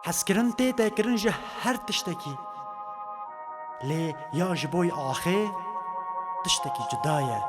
حەزکردن تێدەکردن ji her tiştekî lê ya ji bo axê tiştekî cuda ye.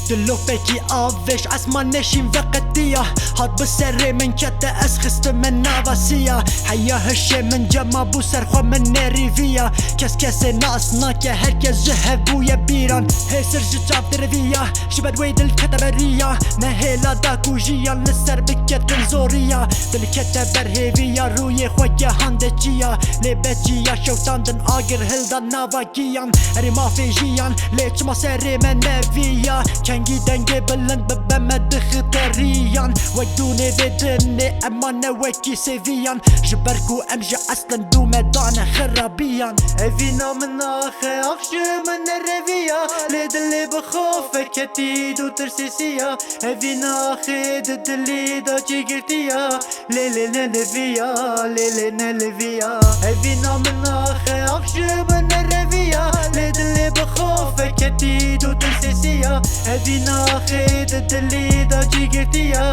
Dilopekî avêş esman neşîn veqetiya hat bi serê min kete ez xistim min navasiya heya hişê min cema bû serxwe min nêrîviya kes kesê nas nake herkes ji hevbûye bîran hêsir ji çavdiriviya ji ber wê dil kete beriya nehêla da ku jiyan li ser biketin zoriya dil kete ber hêviya rûyê xwe gehande çiya lê beciya şewtandin agir hilda nava giyan erê mafê jiyan lê çima serê me neviya Kengî dengê bilind bibe me dixitariyan wek dûnê vê dinê ema ne wekî sêviyan ji ber ku em ji eslin dû me dane xirabiyan Evîna min naxe axşî min nereviya lê dilê bi xwe ketî dû tirsêsiya Evîna axê di dilê da çêgirtiya lê lê neleviya lê lê neleviya Evîna min naxe axşî min nereviya lê dilê bi xwe ketî dû tirsêsiya Evîna axê di dilê da çêgirtiya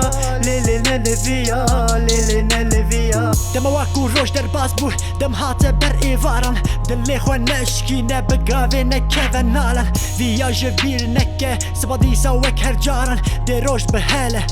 lê lê neleviya lê lê neleviya Dema waku roj derbas bû dem hate ber êvaran Dilê xwe neşkîne bi gavê nekeve nalan Vîya ji bîr neke siba dîsa wek her caran Dê roj bi hele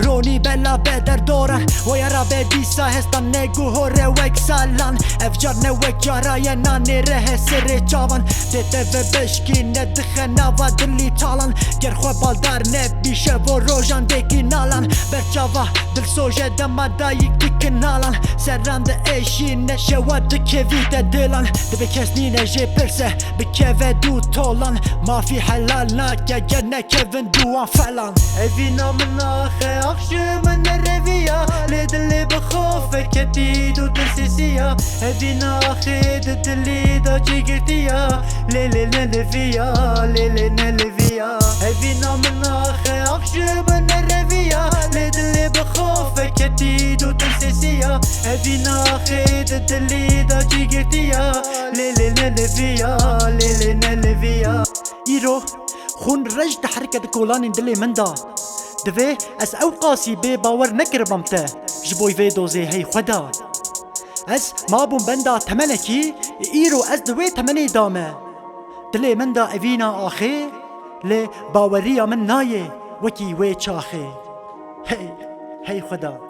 ronî bela be derdoran Wayara be dîsa hestan neguhore wek salan Ev car ne wek caraye nanê rehe serê çavan Dê te ve beşkîne dixe nava dilî çalan Ger xwe baldar nebîşe vo rojan dekî nalan Berçava dilsoje dema dayîk dikin nalan Serran di eşîne şewa dikevî te dilan Dibe kes nîne jê pirse bikeve dû tolan Mafî helal nake ger nekevin dûwan falan Evîna min naxe axşî min nereviya lê dilê bi xwe ketî dû tirsêsiya Evîna axê di dilê da çêgirtiya lê lê neleviya lê lê neleviya Evîna min naxe axşî min nereviya lê dilê bi xwe ketî dû tirsêsiya Evîna axê di dilê da çêgirtiya lê lê neleviya lê lê neleviya Îro xûn rej di herike di kolanên dilê min da Divê ez ew qasî bê bawer nekiribam te ji bo vê dozê hey xweda Ez mabûm benda temenekî îro ez di wê temenê da me Dilê min da evîna axê lê baweriya min nayê wekî wê çaxê Hey hey xweda